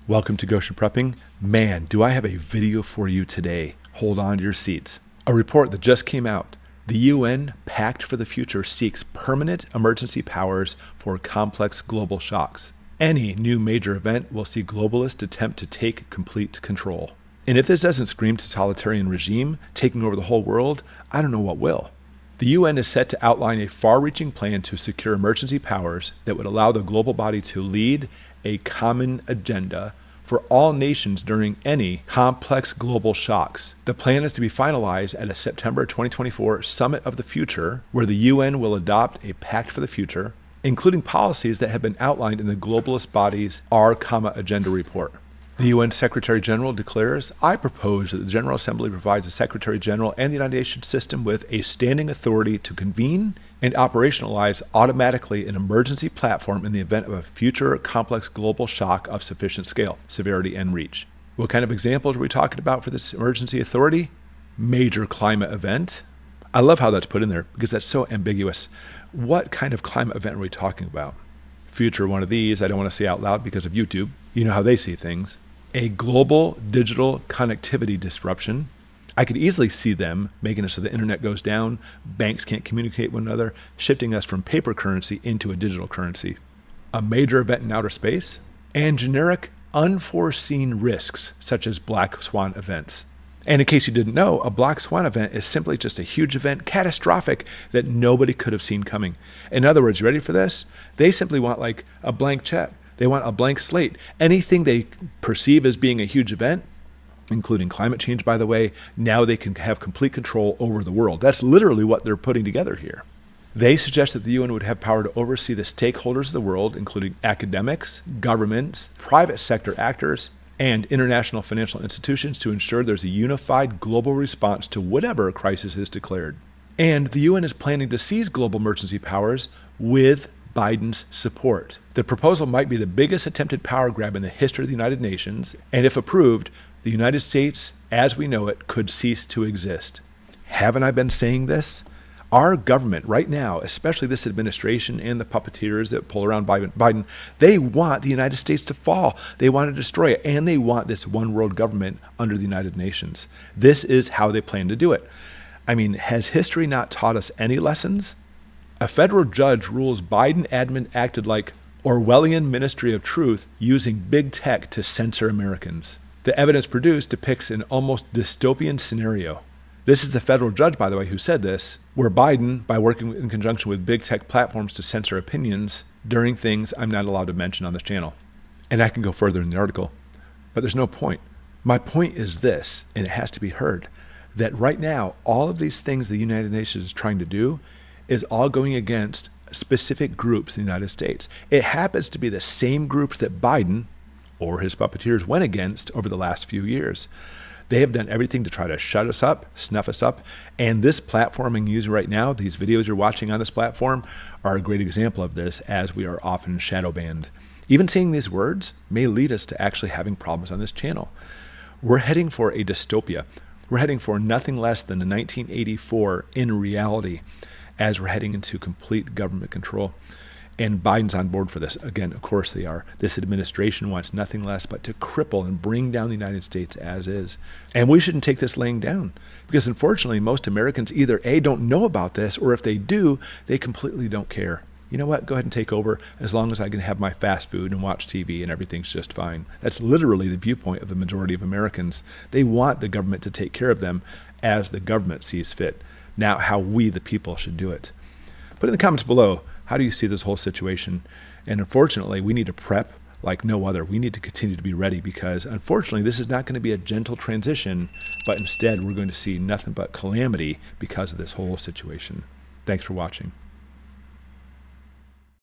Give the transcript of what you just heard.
Welcome to Goshen Prepping. Man, do I have a video for you today. Hold on to your seats. A report that just came out. The UN Pact for the Future seeks permanent emergency powers for complex global shocks. Any new major event will see globalists attempt to take complete control. And if this doesn't scream totalitarian regime taking over the whole world, I don't know what will. The UN is set to outline a far-reaching plan to secure emergency powers that would allow the global body to lead a common agenda for all nations during any complex global shocks. The plan is to be finalized at a September 2024 Summit of the Future, where the UN will adopt a pact for the future, including policies that have been outlined in the globalist body's Agenda report. The UN Secretary General declares, I propose that the General Assembly provides the Secretary General and the United Nations system with a standing authority to convene and operationalize automatically an emergency platform in the event of a future complex global shock of sufficient scale, severity, and reach. What kind of examples are we talking about for this emergency authority? Major climate event. I love how that's put in there because that's so ambiguous. What kind of climate event are we talking about? Future one of these, I don't want to say out loud because of YouTube. You know how they see things. A global digital connectivity disruption. I could easily see them making it so the internet goes down, banks can't communicate with one another, shifting us from paper currency into a digital currency. A major event in outer space, and generic unforeseen risks such as black swan events. And in case you didn't know, a black swan event is simply just a huge event, catastrophic, that nobody could have seen coming. In other words, you ready for this? They simply want like a blank check. They want a blank slate. Anything they perceive as being a huge event, including climate change, by the way, now they can have complete control over the world. That's literally what they're putting together here. They suggest that the UN would have power to oversee the stakeholders of the world, including academics, governments, private sector actors, and international financial institutions to ensure there's a unified global response to whatever crisis is declared. And the UN is planning to seize global emergency powers with Biden's support. The proposal might be the biggest attempted power grab in the history of the United Nations, and if approved, the United States, as we know it, could cease to exist. Haven't I been saying this? Our government right now, especially this administration and the puppeteers that pull around Biden, they want the United States to fall. They want to destroy it, and they want this one world government under the United Nations. This is how they plan to do it. I mean, has history not taught us any lessons? A federal judge rules Biden admin acted like Orwellian Ministry of Truth using big tech to censor Americans. The evidence produced depicts an almost dystopian scenario. This is the federal judge, by the way, who said this, where Biden, by working in conjunction with big tech platforms to censor opinions during things I'm not allowed to mention on this channel. And I can go further in the article, but there's no point. My point is this, and it has to be heard, that right now, all of these things the United Nations is trying to do is all going against specific groups in the United States. It happens to be the same groups that Biden or his puppeteers went against over the last few years. They have done everything to try to shut us up, snuff us up, and this platform I'm using right now, these videos you're watching on this platform, are a great example of this, as we are often shadow banned. Even saying these words may lead us to actually having problems on this channel. We're heading for a dystopia. We're heading for nothing less than a 1984 in reality, as we're heading into complete government control. And Biden's on board for this. Again, of course they are. This administration wants nothing less but to cripple and bring down the United States as is. And we shouldn't take this laying down, because unfortunately most Americans either A, don't know about this, or if they do, they completely don't care. You know what? Go ahead and take over as long as I can have my fast food and watch TV and everything's just fine. That's literally the viewpoint of the majority of Americans. They want the government to take care of them as the government sees fit. Now, how we, the people, should do it. Put in the comments below, how do you see this whole situation? And unfortunately, we need to prep like no other. We need to continue to be ready, because unfortunately, this is not going to be a gentle transition, but instead we're going to see nothing but calamity because of this whole situation. Thanks for watching.